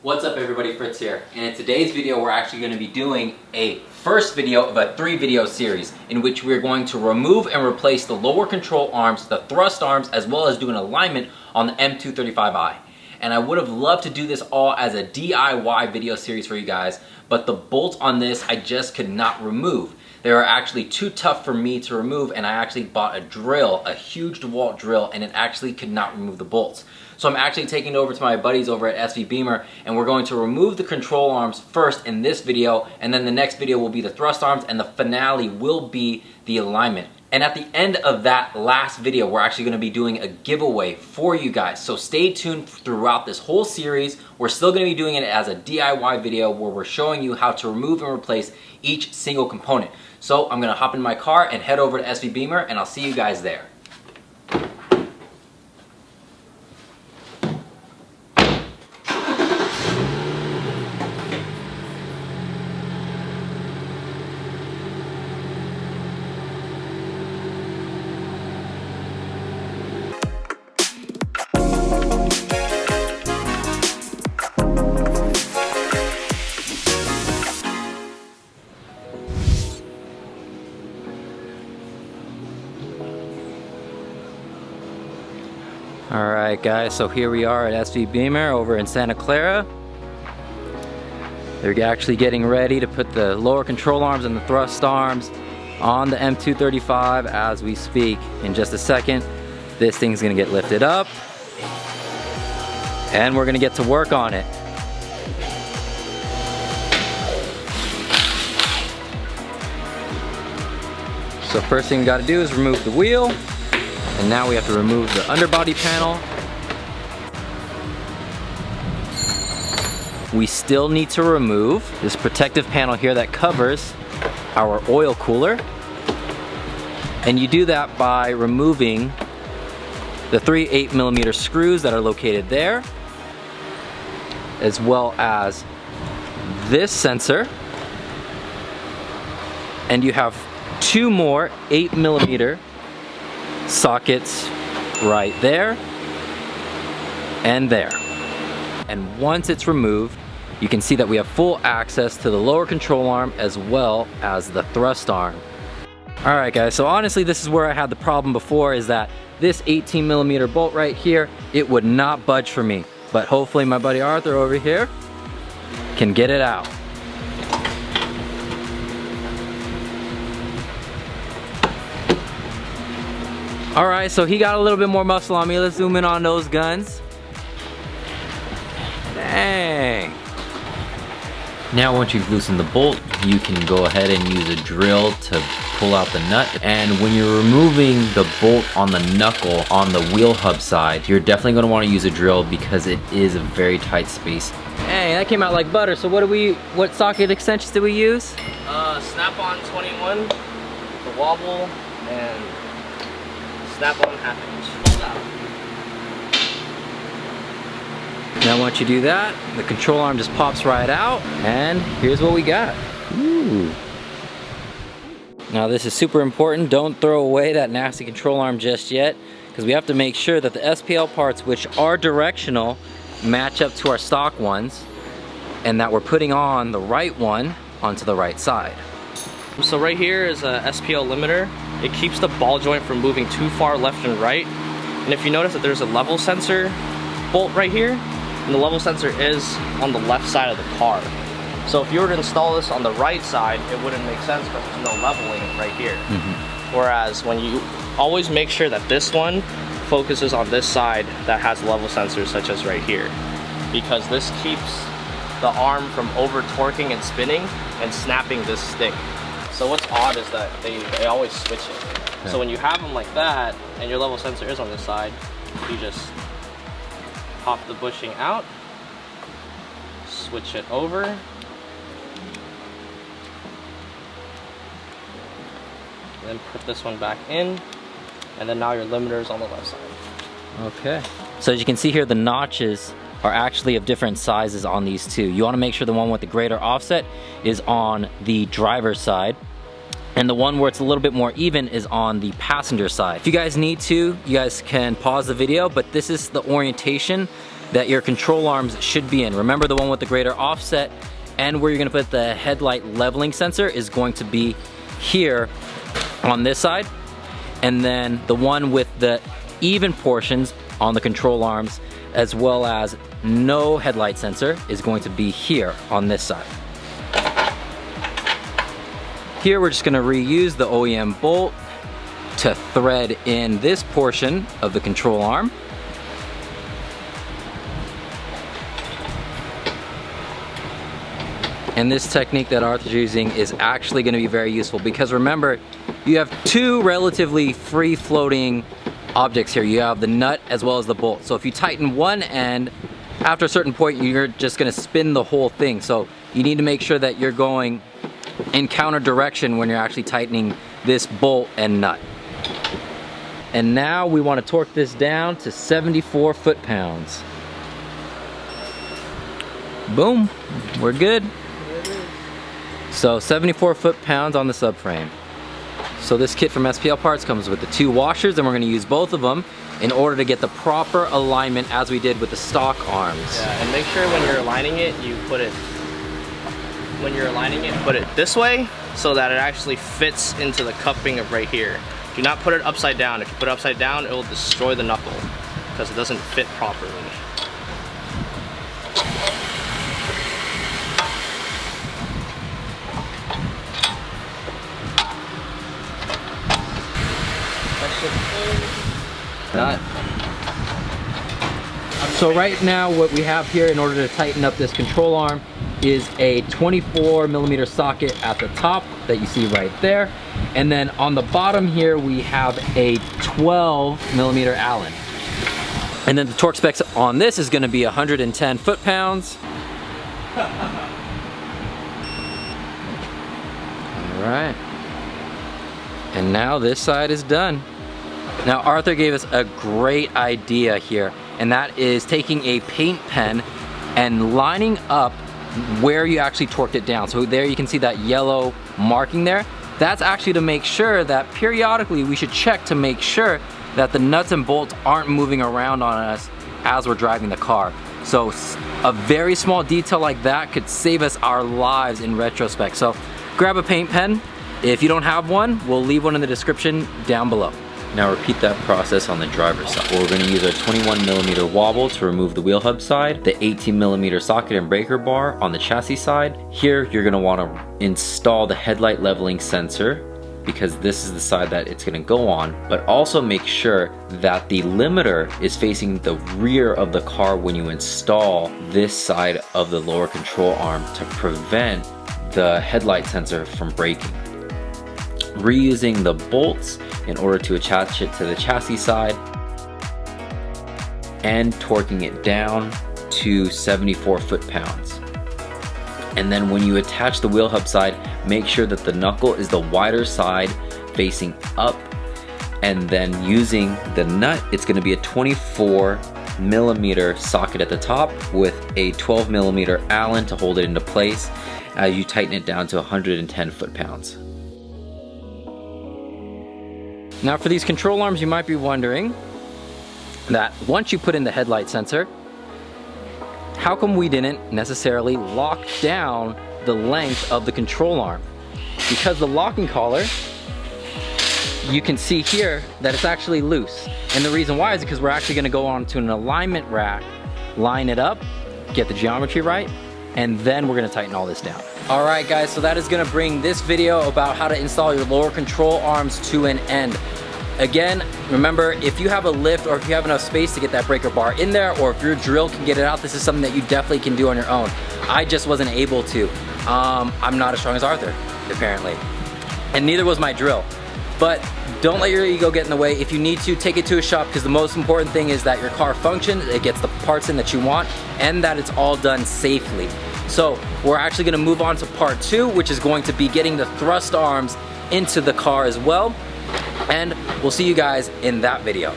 What's up everybody, Fritz here, and in today's video we're actually going to be doing a first video of a 3-video series in which we're going to remove and replace the lower control arms, the thrust arms, as well as do an alignment on the M235i. And I would have loved to do this all as a DIY video series for you guys, but the bolts on this I just could not remove. They were actually too tough for me to remove, and I actually bought a drill, a huge DeWalt drill, and it actually could not remove the bolts. So I'm actually taking it over to my buddies over at Bimmer, and we're going to remove the control arms first in this video, and then the next video will be the thrust arms, and the finale will be the alignment. And at the end of that last video, we're actually going to be doing a giveaway for you guys. So stay tuned throughout this whole series. We're still going to be doing it as a DIY video where we're showing you how to remove and replace each single component. So I'm going to hop in my car and head over to Bimmer, and I'll see you guys there. Alright guys, so here we are at Bimmer over in Santa Clara. They're actually getting ready to put the lower control arms and the thrust arms on the M235 as we speak. In just a second, this thing's gonna get lifted up and we're gonna get to work on it. So first thing we gotta do is remove the wheel. And now we have to remove the underbody panel. We still need to remove this protective panel here that covers our oil cooler. And you do that by removing the 3 8mm screws that are located there, as well as this sensor. And you have 2 more 8mm sockets right there and there. And once it's removed, you can see that we have full access to the lower control arm as well as the thrust arm. Alright guys, so honestly this is where I had the problem before, is that this 18mm bolt right here, it would not budge for me. But hopefully my buddy Arthur over here can get it out. Alright, so he got a little bit more muscle on me. Let's zoom in on those guns. Dang. Now once you've loosened the bolt, you can go ahead and use a drill to pull out the nut. And when you're removing the bolt on the knuckle on the wheel hub side, you're definitely going to want to use a drill because it is a very tight space. Hey, that came out like butter. So what socket extensions did we use? Snap-on 21, the wobble, and snap-on half-inch. Now once you do that, the control arm just pops right out, and here's what we got. Ooh. Now this is super important. Don't throw away that nasty control arm just yet, because we have to make sure that the SPL parts, which are directional, match up to our stock ones, and that we're putting on the right one onto the right side. So right here is a SPL limiter. It keeps the ball joint from moving too far left and right. And if you notice that there's a level sensor bolt right here, and the level sensor is on the left side of the car. So if you were to install this on the right side, it wouldn't make sense because there's no leveling right here. Whereas when you always make sure that this one focuses on this side that has level sensors, such as right here, because this keeps the arm from over torquing and spinning and snapping this stick. So what's odd is that they always switch it. Okay. So when you have them like that, and your level sensor is on this side, you just pop the bushing out, switch it over, then put this one back in, and then now your limiter is on the left side. Okay. So as you can see here, the notches are actually of different sizes on these two. You want to make sure the one with the greater offset is on the driver's side, and the one where it's a little bit more even is on the passenger side. If you guys need to, you guys can pause the video, but this is the orientation that your control arms should be in. Remember, the one with the greater offset and where you're gonna put the headlight leveling sensor is going to be here on this side. And then the one with the even portions on the control arms, as well as no headlight sensor, is going to be here on this side. Here we're just gonna reuse the OEM bolt to thread in this portion of the control arm. And this technique that Arthur's using is actually gonna be very useful, because remember, you have two relatively free floating objects here. You have the nut as well as the bolt. So if you tighten one end, after a certain point, you're just gonna spin the whole thing. So you need to make sure that you're going in counter direction when you're actually tightening this bolt and nut. And now we wanna torque this down to 74 foot-pounds. Boom, we're good. So 74 foot-pounds on the subframe. So this kit from SPL Parts comes with the two washers, and we're gonna use both of them in order to get the proper alignment as we did with the stock arms. Yeah, and make sure when you're aligning it, put it this way so that it actually fits into the cupping of right here. Do not put it upside down. If you put it upside down, it will destroy the knuckle because it doesn't fit properly. So right now what we have here in order to tighten up this control arm is a 24mm socket at the top that you see right there. And then on the bottom here we have a 12mm Allen. And then the torque specs on this is going to be 110 foot-pounds. Alright. And now this side is done. Now Arthur gave us a great idea here, and that is taking a paint pen and lining up where you actually torqued it down. So there you can see that yellow marking there. That's actually to make sure that periodically we should check to make sure that the nuts and bolts aren't moving around on us as we're driving the car. So a very small detail like that could save us our lives in retrospect. So grab a paint pen. If you don't have one, we'll leave one in the description down below. Now repeat that process on the driver's side. We're going to use our 21mm wobble to remove the wheel hub side, the 18mm socket and breaker bar on the chassis side. Here you're going to want to install the headlight leveling sensor, because this is the side that it's going to go on, but also make sure that the limiter is facing the rear of the car when you install this side of the lower control arm to prevent the headlight sensor from breaking. Reusing the bolts in order to attach it to the chassis side and torquing it down to 74 foot-pounds. And then when you attach the wheel hub side, make sure that the knuckle is the wider side facing up, and then using the nut, it's going to be a 24mm socket at the top with a 12mm Allen to hold it into place as you tighten it down to 110 foot-pounds. Now for these control arms, you might be wondering that once you put in the headlight sensor, how come we didn't necessarily lock down the length of the control arm? Because the locking collar, you can see here that it's actually loose. And the reason why is because we're actually gonna go onto an alignment rack, line it up, get the geometry right, and then we're gonna tighten all this down. All right guys, so that is gonna bring this video about how to install your lower control arms to an end. Again, remember, if you have a lift or if you have enough space to get that breaker bar in there, or if your drill can get it out, this is something that you definitely can do on your own. I just wasn't able to. I'm not as strong as Arthur, apparently. And neither was my drill. But don't let your ego get in the way. If you need to, take it to a shop, because the most important thing is that your car functions, it gets the parts in that you want, and that it's all done safely. So we're actually gonna move on to part 2, which is going to be getting the thrust arms into the car as well. And we'll see you guys in that video.